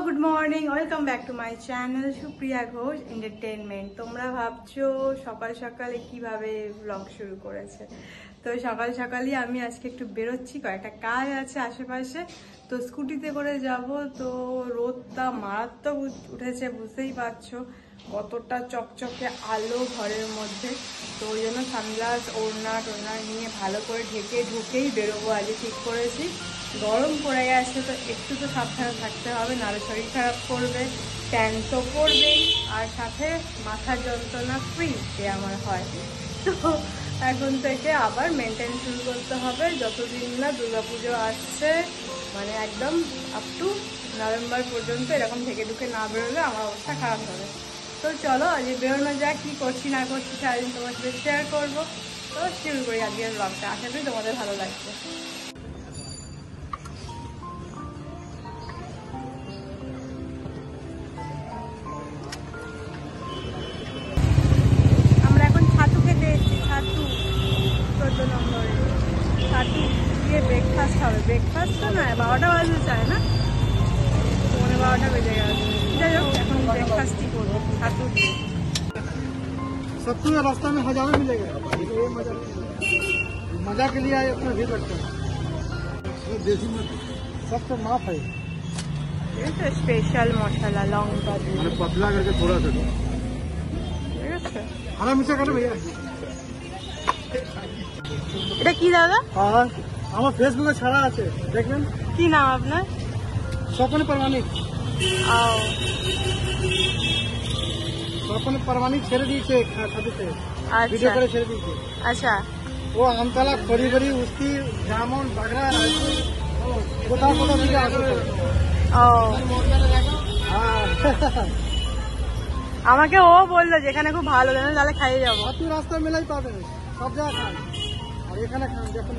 Good morning, welcome back to my channel Supriya Ghosh entertainment. তোমরা ভাবছো সকাল সকালে কিভাবে ব্লগ শুরু করেছে। তো সকাল সকালই আমি আজকে একটু বেরোচ্ছি, কয়েকটা কাজ আছে আশেপাশে। তো স্কুটিতে করে যাব। তো রোদটা মারাত্মক উঠেছে, বুঝতেই পারছো কতটা চকচকে আলো ঘরের মধ্যে। তো ওই জন্য সানগ্লাস ওড়না টোড়না নিয়ে ভালো করে ঢুকেই বেরোবো আজকে ঠিক করেছি। গরম পড়ে গেছে তো একটু তো সাবধানে থাকতে হবে, নাহলে শরীর খারাপ করবে। ট্যান তো পড়বেই, আর সাথে মাথার যন্ত্রণা ফ্রি যে আমার হয়। তো এখন থেকে আবার মেনটেন শুরু করতে হবে যতদিন না দুর্গাপুজো আসছে, মানে একদম আপ টু নভেম্বর পর্যন্ত এরকম থেকে ঢুকে না বেরোলে আমার অবস্থা খারাপ হবে। তো চলো আজকে বেরোনো যাক, কী করছি না করছি সারাদিন তোমার সাথে শেয়ার করবো। তো শুরু করি আজকের ব্লগটা, আশা করি তোমাদের ভালো লাগবে। আমরা এখন ছাতু খেতে এসেছি, ছাতু 14 নম্বরে। ছাতু গিয়ে ব্রেকফাস্ট হবে। ব্রেকফাস্ট তো না, 12টা বাজতে চায় না, 12:15 বেজে গেছে। যাই হোক, এখন ব্রেকফাস্টই করবো ছাতু দিয়ে। सत्तू रास्ता में हजारों मिलेगा, ये मजा के लिए आए, अपना भी लगता है। देसी सब तो माफ है, ये तो स्पेशल मसाला लौंगा मैंने पतला करके थोड़ा सा ठीक আছে। हरा मिर्चा करो भैया। এটা কি দাদা? हाँ, আমার ফেসবুকে ছাড়া আছে, দেখবেন। কি নাম আপনার? স্বপন परमाणिक। স্বপন परमाणिक ছেড়ে দিয়েছে খাদিতে, ভিডিও করে ছেড়ে দিয়েছে। আচ্ছা, ও আমতলা খড়িবাড়ি উস্তি জামন বাগড়া কোথাও কোথাও থেকে আসবে। আমাকে ও বললো যেখানে খুব ভালো জানো, তাহলে খাইয়ে যাবো। আপনি রাস্তা মেলাই পাবেন, সব জায়গায় খান, আর এখানে খান যখন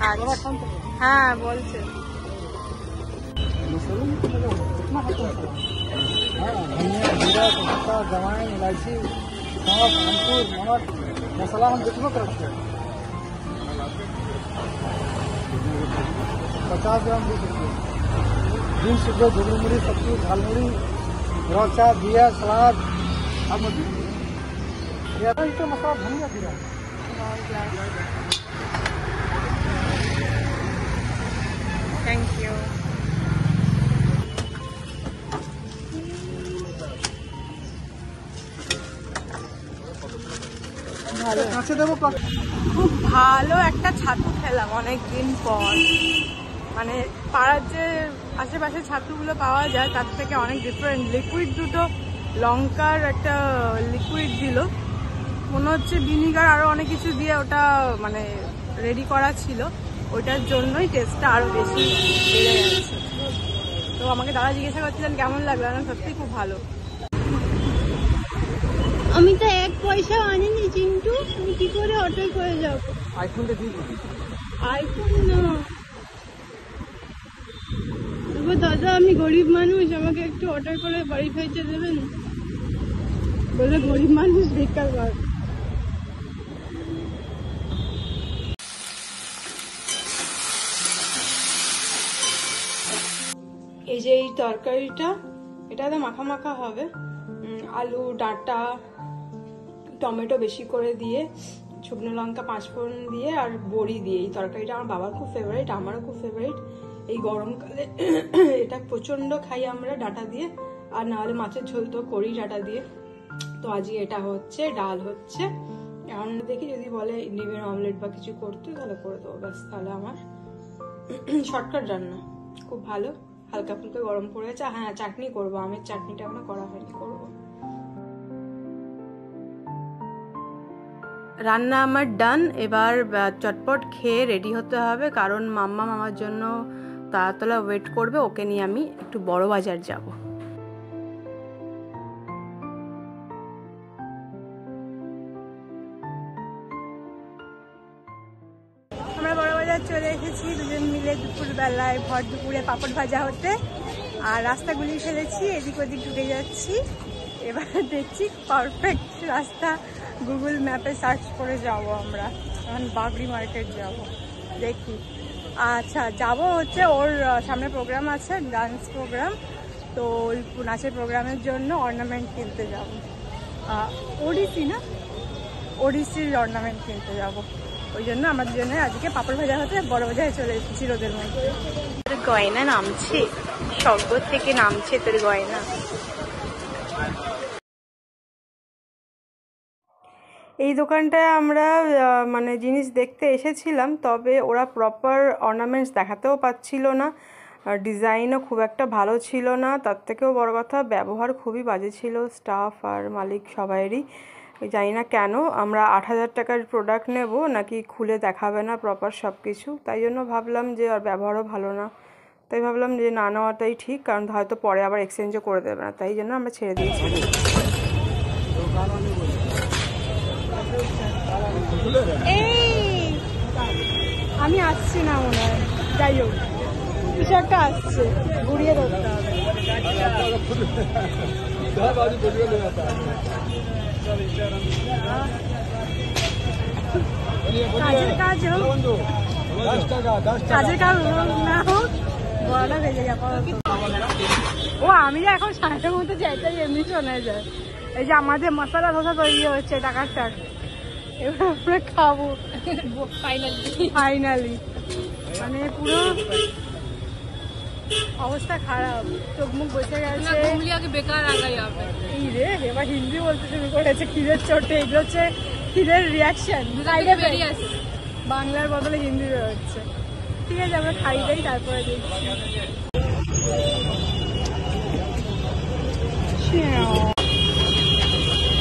খান। হ্যাঁ বলছে। धनिया जीरा पत्ता जवाइन इलायची सौंफ अंकुर नमक मसाला हम जितना करते हैं 50 ग्राम 20 रुपये। बीन्स रुपये झुगड़ी मुड़ी सब्जी झालमुड़ी रौचा दिया सलाद तो मसाला धनिया जीरा। Thank you. খুব ভালো একটা ছাতু খেলাম অনেকদিন পর। মানে পাড়ার যে আশেপাশে ছাতুগুলো পাওয়া যায় তার থেকে অনেক ডিফারেন্ট। লিকুইড দুটো লঙ্কার একটা লিকুইড দিল, মনে হচ্ছে ভিনিগার আরো অনেক কিছু দিয়ে ওটা মানে রেডি করা ছিল, ওইটার জন্যই টেস্টটা আরো বেশি বেড়ে যাচ্ছে। তো আমাকে দাদা জিজ্ঞাসা করছিলেন কেমন লাগলো, না সত্যি খুব ভালো। আমি তো 1 পয়সা আনিনি চিন্টু, আমি কি করে অটো করে যাব? আইফোনটা দিয়ে দিবি। আইফোন না তবে দাদা, আমি গরিব মানুষ, আমাকে একটু অর্ডার করে বাড়ি পৌঁছে দেবেন? বলে গরিব মানুষ বেকার বার। এই যে এই তরকারিটা, এটা তো মাখা মাখা হবে, আলু ডাঁটা টমেটো বেশি করে দিয়ে, শুকনো লঙ্কা 5 ফোড়ন দিয়ে আর বড়ি দিয়ে। এই তরকারিটা আমার বাবার খুব ফেভারিট, আমারও খুব ফেভারিট। এই গরমকালে এটা প্রচন্ড খাই আমরা ডাঁটা দিয়ে, আর নাহলে মাছের ঝোল তো করি ডাঁটা দিয়ে। তো আজকে এটা হচ্ছে, ডাল হচ্ছে। এখন দেখি যদি বলে ডিমের অমলেট বা কিছু করতে তাহলে করে দেবো, ব্যাস। তাহলে আমার শর্টকাট রান্না খুব ভালো, হালকা ফুলকা গরম পড়েছে। হ্যাঁ, চাটনি করবো, আমের চাটনিটা এখনো করা হয়নি, করবো। রান্না আমার ডান। এবার চটপট খেয়ে রেডি হতে হবে, কারণ মাম্মা মামার জন্য তারাতলা ওয়েট করবে, ওকে নিয়ে আমি একটু বড় বাজার যাব। আমরা বড় বাজার চলে এসেছি দুজন মিলে, দুপুরবেলায় ভর দুপুরে পাপড় ভাজা হতে। আর রাস্তা গুলিয়ে ফেলেছি, এদিক ওদিক ঢুকে যাচ্ছি। এবার দেখছি পারফেক্ট রাস্তা গুগল ম্যাপে সার্চ করে যাব। আমরা এখন বাগড়ি মার্কেট যাব, দেখি। আচ্ছা, যাব হচ্ছে ওর সামনে প্রোগ্রাম আছে, ডান্স প্রোগ্রাম। তো ওই নাচের প্রোগ্রামের জন্য অর্নামেন্ট কিনতে যাব। ওড়িশির অর্নামেন্ট কিনতে যাব। ওই জন্য আমরা দুজনে আজকে পাপড় ভাজা হতে বড় বাজারে চলে এসেছি রোদের মধ্যে। গয়না নামছে, স্বর্গ থেকে নামছে তোর গয়না। এই দোকানটায় আমরা মানে জিনিস দেখতে এসেছিলাম, তবে ওরা প্রপার অর্নামেন্টস দেখাতেও পাচ্ছিল না, ডিজাইনও খুব একটা ভালো ছিল না, তার থেকেও বড় কথা ব্যবহার খুবই বাজে ছিল স্টাফ আর মালিক সবাইয়েরই। জানি না কেন আমরা 8,000 টাকার প্রোডাক্ট নেব নাকি খুলে দেখাবে না প্রপার সব কিছু, তাই জন্য ভাবলাম যে আর ব্যবহারও ভালো না, তাই ভাবলাম যে না নেওয়াটাই ঠিক, কারণ হয়তো পরে আবার এক্সচেঞ্জও করে দেবে না, তাই জন্য আমরা ছেড়ে দিয়েছি। আমি আসছি না মনে হয়, যাই হোক কিছু একটা আসছে, ঘুরিয়ে ধরতে হবে। কাজের কাজ হোক, কাজের কাজ না হোক, বড়টা ভেজে যাবো। ও আমি যে এখন 7টার মধ্যে যাইটাই এমনি শোনা যায়। এই যে আমাদের মশলা ধোসা তৈরি হচ্ছে টাকার টাক, এবার আমরা খাবো ফাইনালি। মানে পুরো অবস্থা খারাপ, চোখ মুখ বসে গেছে, বেকার আগাই হবে। এই রে এবার হিন্দি বলতে শুরু করেছে খিদের চোটে, এগুলো হচ্ছে খিদের রিয়াকশন, বাংলার বদলে হিন্দি বেরোচ্ছে। ঠিক আছে আমরা খাই দাই তারপরে দেখছি।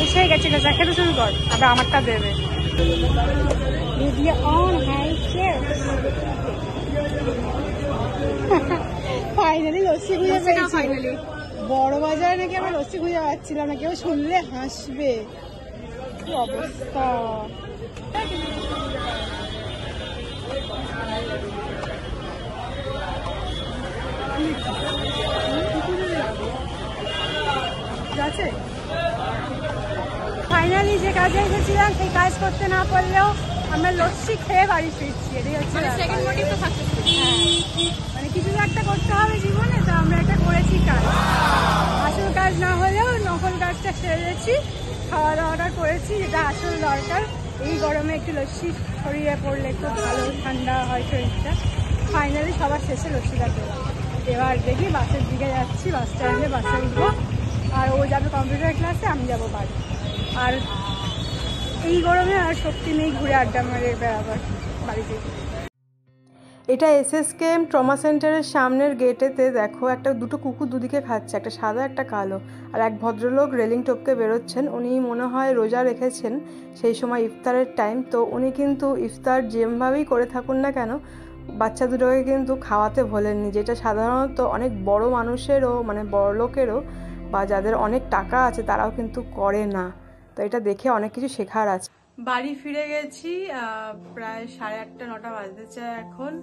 এসে গেছে না, খেতে শুরু কর, আবার আমারটা দেবে। ফাইনালি লস্যি খুঁজে পেয়েছি। বড় বাজারে নাকি আমরা লস্যি খুঁজে পাচ্ছিলাম না, কেউ শুনলে হাসবে, কি অবস্থা। আছে ফাইনালি যে কাজে এসেছিলাম সেই কাজ করতে না পারলেও আমরা লস্যি খেয়ে বাড়ি ফিরছি, এটাই হচ্ছে মানে কিছু একটা করতে হবে জীবনে, তো আমরা একটা করেছি কাজ, আসল কাজ না হলেও নকল কাজটা সেরেছি, খাওয়া দাওয়াটা করেছি যেটা আসল দরকার। এই গরমে একটু লস্যি শরীরে পড়লে খুব ভালো, ঠান্ডা হয় শরীরটা। ফাইনালি সবার শেষে লস্যিটা পেলাম। এবার দেখি বাসের দিকে যাচ্ছি, বাস স্ট্যান্ডে বাসে উঠবো, আর ও যাবে কম্পিউটার ক্লাসে, আমি যাবো বাড়ি। আর এই গরমে আর শক্তি নেই ঘুরে আড্ডা মারে বেড়াবার বাড়িতে। এটা SSKM ট্রমা সেন্টারের সামনের গেটেতে দেখো দুটো কুকুর দুদিকে খাচ্ছে, একটা সাদা একটা কালো, আর এক ভদ্রলোক রেলিং টপকে বেরোচ্ছেন। উনি মনে হয় রোজা রেখেছেন, সেই সময় ইফতারের টাইম, তো উনি কিন্তু ইফতার যেভাবেই করে থাকুন না কেন বাচ্চা দুটোকে কিন্তু খাওয়াতে ভোলেননি, যেটা সাধারণত অনেক বড় মানুষেরও মানে বড় লোকেরও বা যাদের অনেক টাকা আছে তারাও কিন্তু করে না। তো এটা দেখে অনেক কিছু শেখার আছে। বাড়ি ফিরে গেছি, প্রায় 8:30 9টা বাজতে চায় এখন।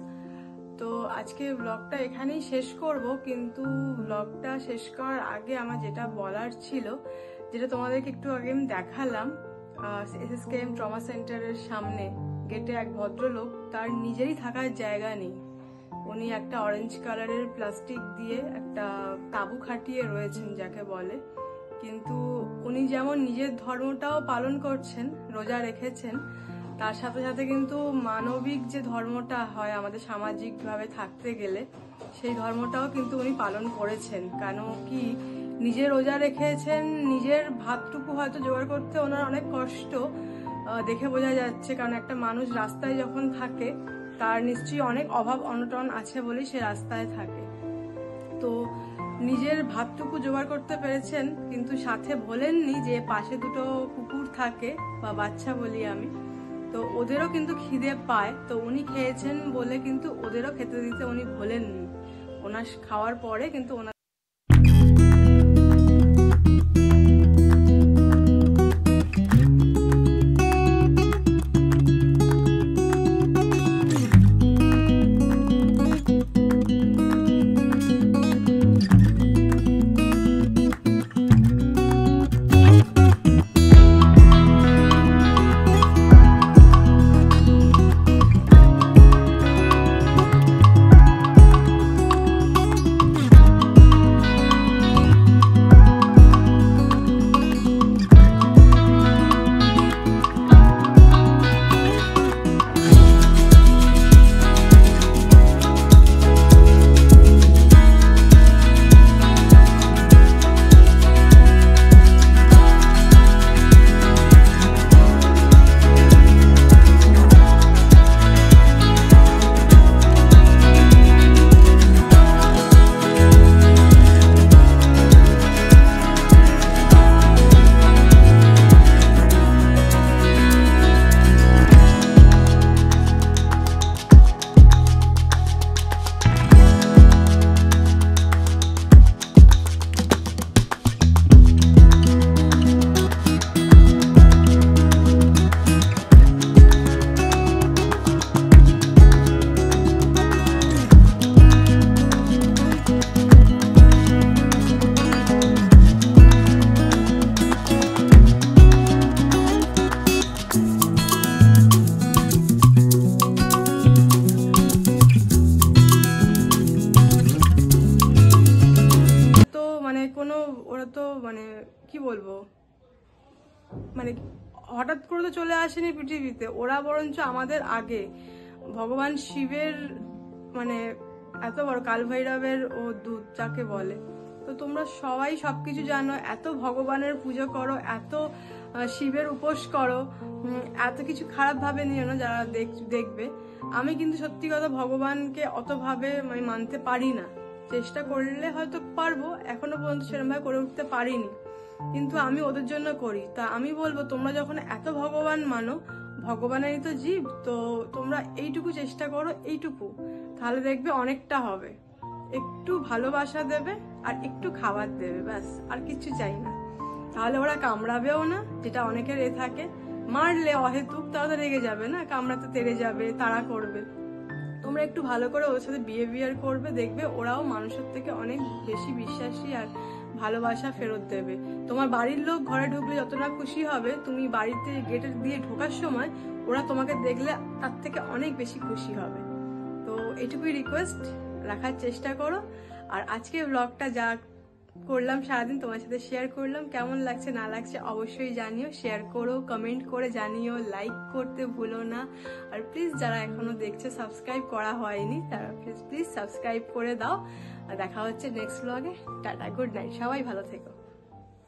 তো আজকে ব্লগটা এখানেই শেষ করব, কিন্তু ব্লগটা শেষ করার আগে আমার যেটা বলার ছিল, যেটা তোমাদেরকে একটু আগে আমি দেখালাম, SSKM ট্রমা সেন্টারের সামনে গেটে এক ভদ্রলোক, তার নিজেরই থাকার জায়গা নেই। উনি একটা অরেঞ্জ কালারের প্লাস্টিক দিয়ে একটা তাঁবু খাটিয়ে রয়েছেন যাকে বলে, কিন্তু উনি যেমন নিজের ধর্মটাও পালন করছেন, রোজা রেখেছেন, তার সাথে সাথে কিন্তু মানবিক যে ধর্মটা হয় আমাদের সামাজিকভাবে থাকতে গেলে, সেই ধর্মটাও কিন্তু উনি পালন করেছেন। কেন কি নিজে রোজা রেখেছেন, নিজের ভাতটুকু হয়তো জোগাড় করতে ওনার অনেক কষ্ট দেখে বোঝা যাচ্ছে, কারণ একটা মানুষ রাস্তায় যখন থাকে তার নিশ্চয়ই অনেক অভাব অনটন আছে বলেই সে রাস্তায় থাকে। তো নিজের ভাতটুকু জোগাড় করতে পেরেছেন, কিন্তু সাথে বলেননি যে পাশে দুটো কুকুর থাকে বা বাচ্চা বলি আমি, তো ওদেরও কিন্তু খিদে পায়, তো উনি খেয়েছেন বলে কিন্তু ওদেরও খেতে দিতে উনি ভোলেননি। ওনার খাওয়ার পরে কিন্তু ওনার ওরা তো মানে কি বলবো, মানে হঠাৎ করে তো চলে আসেনি পৃথিবীতে, ওরা বরঞ্চ আমাদের আগে। ভগবান শিবের মানে এত বড় কালভৈরবের ও দূত যাকে বলে। তো তোমরা সবাই সবকিছু জানো, এত ভগবানের পুজো করো, এত শিবের উপোস করো, এত কিছু খারাপ ভাবে নিও না যারা দেখবে। আমি কিন্তু সত্যি কথা ভগবানকে অতভাবে আমি মানতে পারি না। চেষ্টা করলে হয়তো পারবো, এখনো পর্যন্ত সেরকম ভাবে করে উঠতে পারিনি, কিন্তু আমি ওদের জন্য করি। তা আমি বলবো তোমরা যখন এত ভগবান মানো, ভগবানেরই তো জীব, তো তোমরা এইটুকু চেষ্টা করো, এইটুকু, তাহলে দেখবে অনেকটা হবে। একটু ভালোবাসা দেবে আর একটু খাবার দেবে, ব্যাস, আর কিছু চাই না। তাহলে ওরা কামড়াবেও না, যেটা অনেকের থাকে, মারলে অহেতুক তারা তো রেগে যাবে না, কামড়াতে তেড়ে যাবে, তাড়া করবে। তোমরা একটু ভালো করে ওর সাথে বিহেভিয়ার করবে, দেখবে ওরাও মানুষের থেকে অনেক বেশি বিশ্বাসী আর ভালোবাসা ফেরত দেবে। তোমার বাড়ির লোক ঘরে ঢুকলে যতটা খুশি হবে, তুমি বাড়িতে গেটে দিয়ে ঢোকার সময় ওরা তোমাকে দেখলে তার থেকে অনেক বেশি খুশি হবে। তো এইটুকুই রিকোয়েস্ট রাখার চেষ্টা করো। আর আজকে ব্লগটা যা করলাম সারাদিন তোমার সাথে শেয়ার করলাম, কেমন লাগছে না লাগছে অবশ্যই জানিও, শেয়ার করো, কমেন্ট করে জানিও, লাইক করতে ভুলো না। আর প্লিজ যারা এখনো দেখছে সাবস্ক্রাইব করা হয়নি তারা প্লিজ সাবস্ক্রাইব করে দাও। আর দেখা হচ্ছে নেক্সট ব্লগে। টাটা, গুড নাইট, সবাই ভালো থেকো।